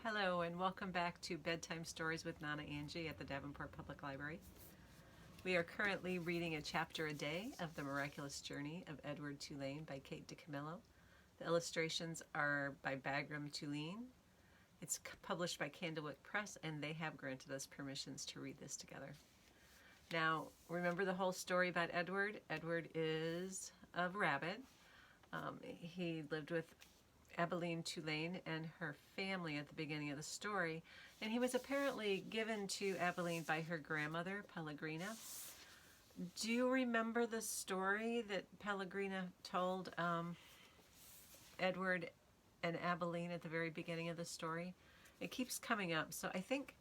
Hello and welcome back to Bedtime Stories with Nonna Angie at the Davenport Public Library. We are currently reading a chapter a day of The Miraculous Journey of Edward Tulane by Kate DiCamillo. The illustrations are by Bagram Tulane. It's published by Candlewick Press and they have granted us permissions to read this together. Now, remember the whole story about Edward? Edward is a rabbit. He lived with Abilene Tulane and her family at the beginning of the story, and he was apparently given to Abilene by her grandmother, Pellegrina. Do you remember the story that Pellegrina told Edward and Abilene at the very beginning of the story? It keeps coming up, so I think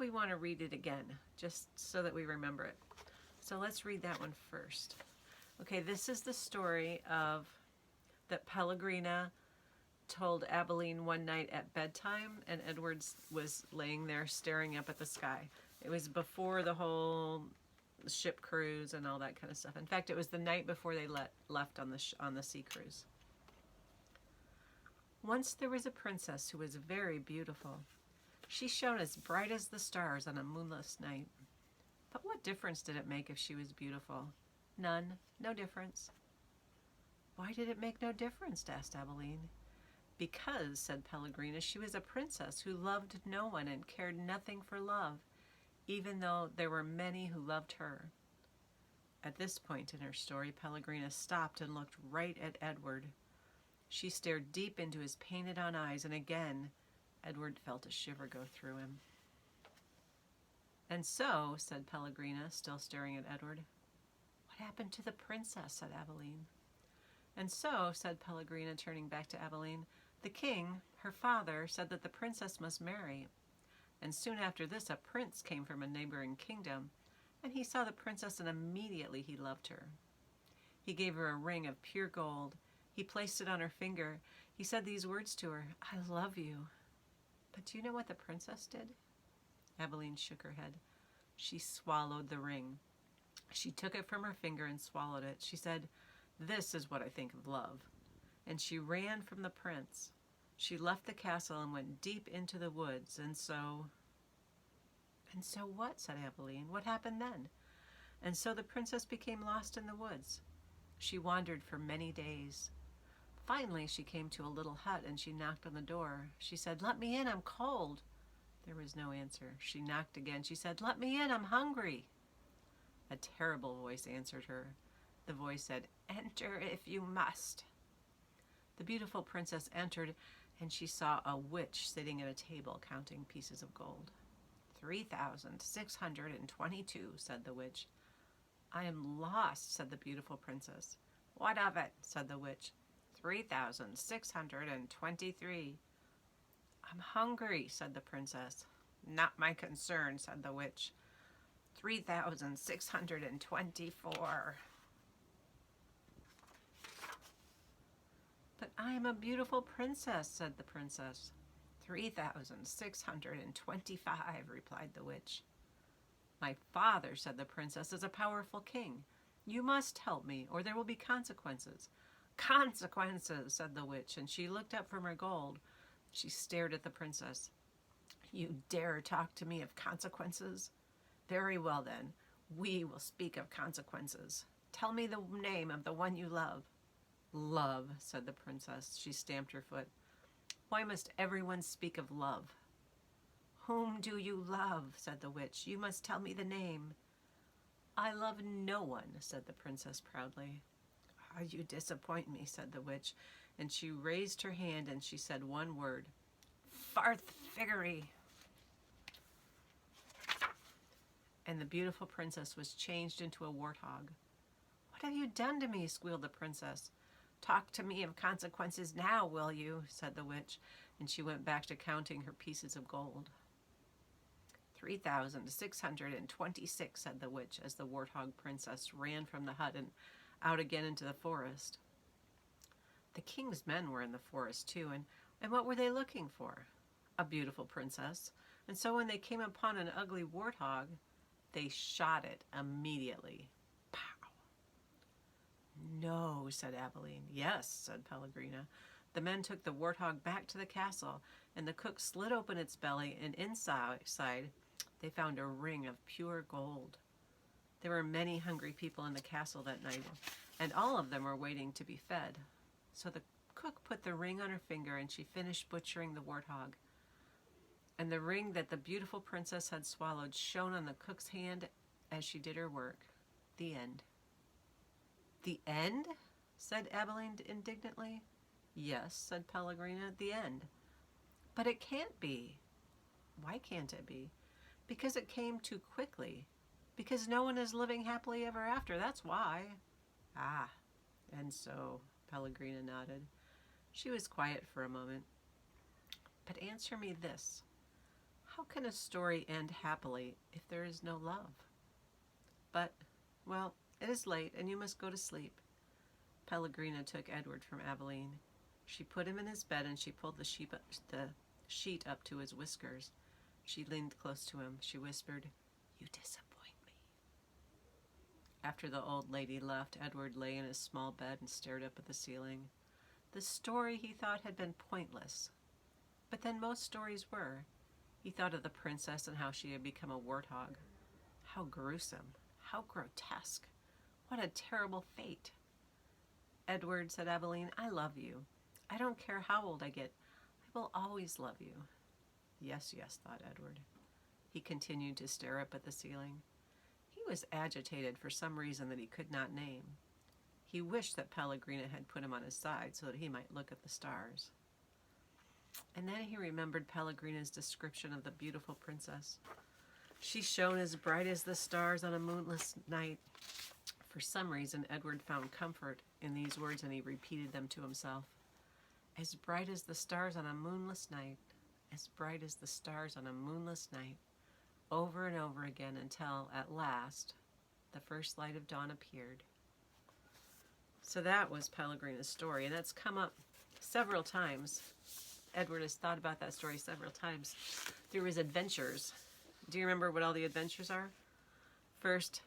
we want to read it again, just so that we remember it. So let's read that one first. Okay, this is the story of that Pellegrina told Abilene one night at bedtime, and Edward was laying there staring up at the sky. It was before the whole ship cruise and all that kind of stuff. In fact, it was the night before they left on the sea cruise. Once there was a princess who was very beautiful. She shone as bright as the stars on a moonless night. But what difference did it make if she was beautiful? None. No difference. Why did it make no difference? Asked Abilene. Because, said Pellegrina, she was a princess who loved no one and cared nothing for love, even though there were many who loved her. At this point in her story, Pellegrina stopped and looked right at Edward. She stared deep into his painted-on eyes, and again, Edward felt a shiver go through him. And so, said Pellegrina, still staring at Edward. What happened to the princess? Said Abilene. And so, said Pellegrina, turning back to Abilene, the king, her father, said that the princess must marry. And soon after this, a prince came from a neighboring kingdom, and he saw the princess, and immediately he loved her. He gave her a ring of pure gold. He placed it on her finger. He said these words to her, I love you. But do you know what the princess did? Abilene shook her head. She swallowed the ring. She took it from her finger and swallowed it. She said, this is what I think of love. And she ran from the prince. She left the castle and went deep into the woods, and so what? Said Abilene. What happened then? And so the princess became lost in the woods. She wandered for many days. Finally, she came to a little hut, and she knocked on the door. She said, let me in, I'm cold. There was no answer. She knocked again. She said, let me in, I'm hungry. A terrible voice answered her. The voice said, enter if you must. The beautiful princess entered, and she saw a witch sitting at a table counting pieces of gold. 3,622, said the witch. I am lost, said the beautiful princess. What of it? Said the witch. 3,623. I'm hungry, said the princess. Not my concern, said the witch. 3,624. But I am a beautiful princess, said the princess. 3,625, replied the witch. My father, said the princess, is a powerful king. You must help me, or there will be consequences. Consequences, said the witch, and she looked up from her gold. She stared at the princess. You dare talk to me of consequences? Very well, then. We will speak of consequences. Tell me the name of the one you love. Love, said the princess. She stamped her foot. Why must everyone speak of love? Whom do you love? Said the witch. You must tell me the name. I love no one, said the princess proudly. Ah, you disappoint me, said the witch, and she raised her hand and she said one word. Farthfiggery. And the beautiful princess was changed into a warthog. What have you done to me? Squealed the princess. Talk to me of consequences now, will you? Said the witch, and she went back to counting her pieces of gold. 3,626, said the witch, as the warthog princess ran from the hut and out again into the forest. The king's men were in the forest too, and what were they looking for? A beautiful princess. And so when they came upon an ugly warthog, they shot it immediately. Pow! No, said Abilene. Yes, said Pellegrina. The men took the warthog back to the castle, and the cook slid open its belly, and inside they found a ring of pure gold. There were many hungry people in the castle that night, and all of them were waiting to be fed. So the cook put the ring on her finger, and she finished butchering the warthog. And the ring that the beautiful princess had swallowed shone on the cook's hand as she did her work. The end. The end? Said Abilene indignantly. Yes, said Pellegrina, the end. But it can't be. Why can't it be? Because it came too quickly. Because no one is living happily ever after, that's why. Ah, and so, Pellegrina nodded. She was quiet for a moment. But answer me this. How can a story end happily if there is no love? But, well, it is late and you must go to sleep. Pellegrina took Edward from Abilene. She put him in his bed and she pulled the sheet up to his whiskers. She leaned close to him. She whispered, "You disappoint me." After the old lady left, Edward lay in his small bed and stared up at the ceiling. The story, he thought, had been pointless. But then most stories were. He thought of the princess and how she had become a warthog. How gruesome. How grotesque. What a terrible fate. Edward, said Abilene, I love you. I don't care how old I get. I will always love you. Yes, yes, thought Edward. He continued to stare up at the ceiling. He was agitated for some reason that he could not name. He wished that Pellegrina had put him on his side so that he might look at the stars. And then he remembered Pellegrina's description of the beautiful princess. She shone as bright as the stars on a moonless night. For some reason, Edward found comfort in these words, and he repeated them to himself. As bright as the stars on a moonless night, as bright as the stars on a moonless night, over and over again until, at last, the first light of dawn appeared. So that was Pellegrina's story, and that's come up several times. Edward has thought about that story several times through his adventures. Do you remember what all the adventures are? First,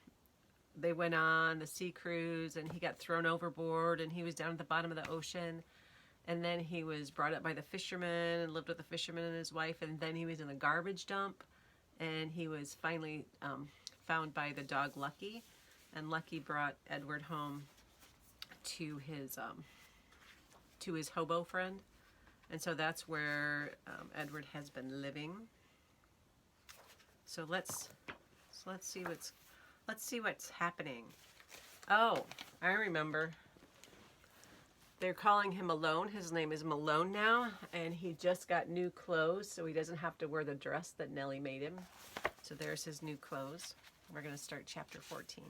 they went on the sea cruise, and he got thrown overboard, and he was down at the bottom of the ocean. And then he was brought up by the fisherman and lived with the fisherman and his wife. And then he was in the garbage dump, and he was finally found by the dog Lucky. And Lucky brought Edward home to his hobo friend. And so that's where Edward has been living. So let's see what's happening. Oh, I remember. They're calling him Malone. His name is Malone now, and he just got new clothes, so he doesn't have to wear the dress that Nellie made him. So there's his new clothes. We're going to start chapter 14.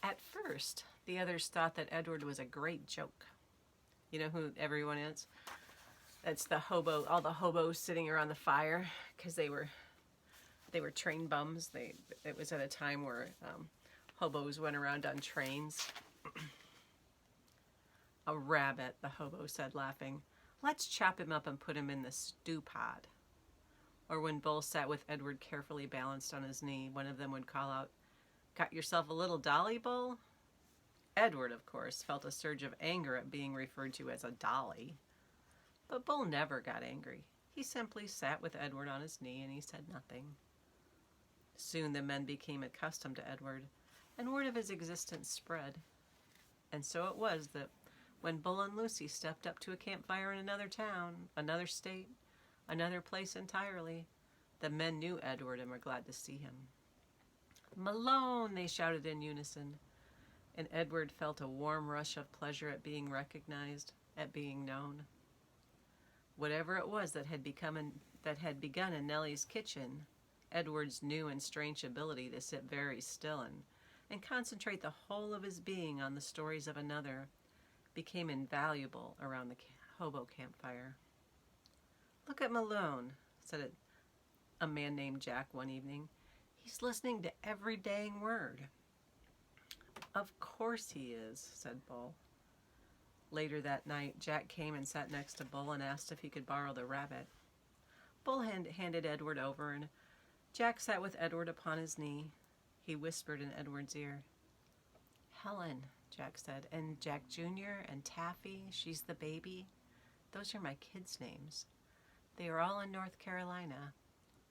At first, the others thought that Edward was a great joke. You know who everyone is? That's the hobo, all the hobos sitting around the fire, because they were train bums. It was at a time where hobos went around on trains. A rabbit, the hobo said, laughing. Let's chop him up and put him in the stew pot. Or when Bull sat with Edward carefully balanced on his knee, one of them would call out, Got yourself a little dolly, Bull? Edward, of course, felt a surge of anger at being referred to as a dolly. But Bull never got angry. He simply sat with Edward on his knee, and he said nothing. Soon the men became accustomed to Edward, and word of his existence spread. And so it was that when Bull and Lucy stepped up to a campfire in another town, another state, another place entirely, the men knew Edward and were glad to see him. Malone, they shouted in unison, and Edward felt a warm rush of pleasure at being recognized, at being known. Whatever it was that had begun in Nellie's kitchen, Edward's new and strange ability to sit very still and concentrate the whole of his being on the stories of another became invaluable around the hobo campfire. Look at Malone, said a man named Jack one evening. He's listening to every dang word. Of course he is, said Bull. Later that night, Jack came and sat next to Bull and asked if he could borrow the rabbit. Bull handed Edward over, and Jack sat with Edward upon his knee. He whispered in Edward's ear, Helen, Jack said. And Jack Jr. and Taffy, she's the baby. Those are my kids' names. They are all in North Carolina.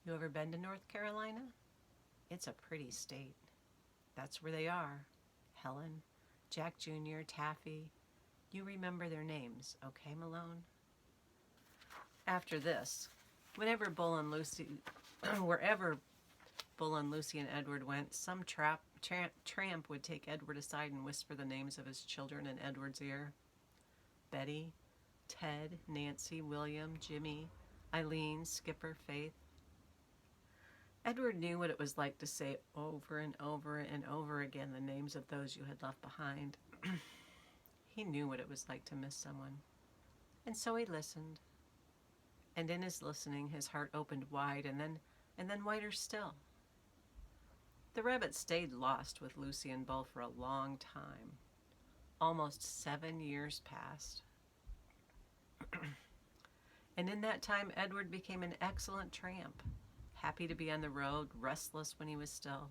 You ever been to North Carolina? It's a pretty state. That's where they are. Helen, Jack Jr., Taffy. You remember their names, okay, Malone? After this, wherever Bull and Lucy and Edward went, some tramp would take Edward aside and whisper the names of his children in Edward's ear. Betty, Ted, Nancy, William, Jimmy, Eileen, Skipper, Faith. Edward knew what it was like to say over and over and over again the names of those you had left behind. He knew what it was like to miss someone. And so he listened. And in his listening, his heart opened wide and then wider still. The rabbit stayed lost with Lucy and Bull for a long time. Almost 7 years passed. And in that time, Edward became an excellent tramp, happy to be on the road, restless when he was still.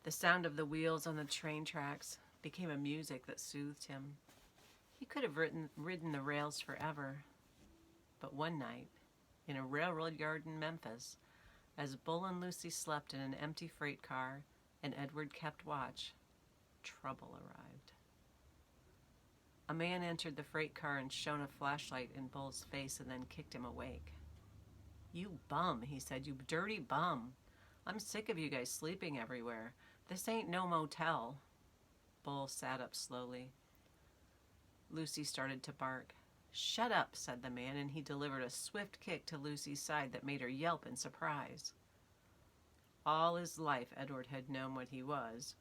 The sound of the wheels on the train tracks became a music that soothed him. He could have ridden the rails forever. But one night, in a railroad yard in Memphis, as Bull and Lucy slept in an empty freight car and Edward kept watch, trouble arrived. A man entered the freight car and shone a flashlight in Bull's face and then kicked him awake. "You bum," he said, "you dirty bum. I'm sick of you guys sleeping everywhere. This ain't no motel." Bull sat up slowly. Lucy started to bark. "Shut up," said the man, and he delivered a swift kick to Lucy's side that made her yelp in surprise. All his life Edward had known what he was,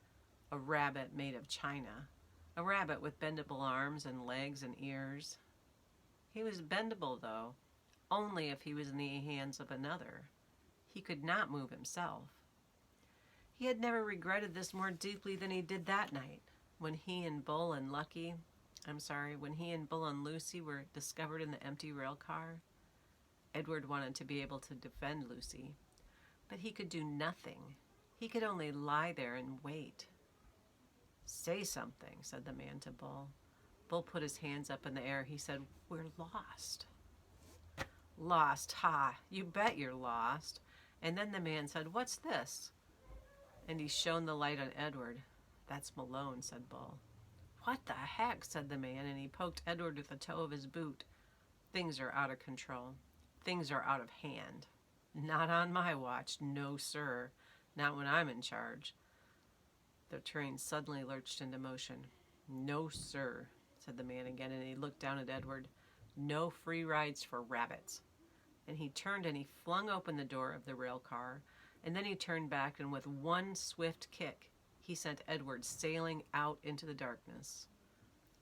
a rabbit made of china, a rabbit with bendable arms and legs and ears. He was bendable, though, only if he was in the hands of another. He could not move himself. He had never regretted this more deeply than he did that night, when he and Bull and Lucy were discovered in the empty rail car. Edward wanted to be able to defend Lucy, but he could do nothing. He could only lie there and wait. "Say something," said the man to Bull. Bull put his hands up in the air. He said, "We're lost." "Lost? Ha! You bet you're lost." And then the man said, "What's this?" And he shone the light on Edward. "That's Malone," said Bull. "What the heck?" said the man, and he poked Edward with the toe of his boot. "Things are out of control. Things are out of hand. Not on my watch, no sir. Not when I'm in charge." The train suddenly lurched into motion. "No sir," said the man again, and he looked down at Edward. "No free rides for rabbits." And he turned and he flung open the door of the rail car, and then he turned back, and with one swift kick, he sent Edward sailing out into the darkness.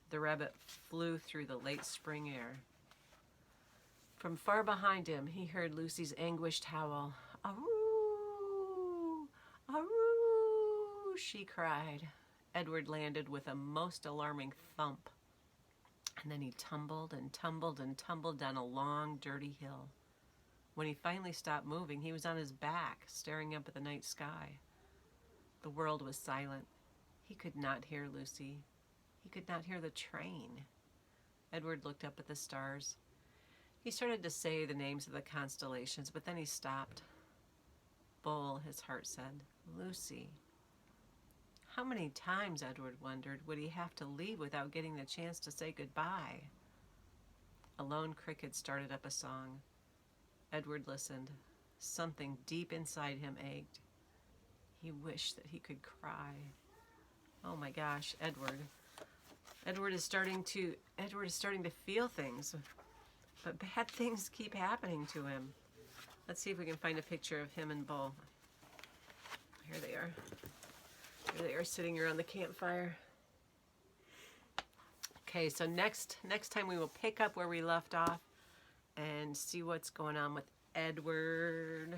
The rabbit flew through the late spring air. From far behind him, he heard Lucy's anguished howl. "Aroo! Aroo!" she cried. Edward landed with a most alarming thump. And then he tumbled and tumbled and tumbled down a long, dirty hill. When he finally stopped moving, he was on his back, staring up at the night sky. The world was silent. He could not hear Lucy. He could not hear the train. Edward looked up at the stars. He started to say the names of the constellations, but then he stopped. Bull, his heart said, "Lucy." How many times, Edward wondered, would he have to leave without getting the chance to say goodbye? A lone cricket started up a song. Edward listened. Something deep inside him ached. He wished that he could cry. Oh my gosh, Edward. Edward is starting to feel things, but bad things keep happening to him. Let's see if we can find a picture of him and Bull. Here they are. Here they are sitting around the campfire. Okay, so next time we will pick up where we left off and see what's going on with Edward.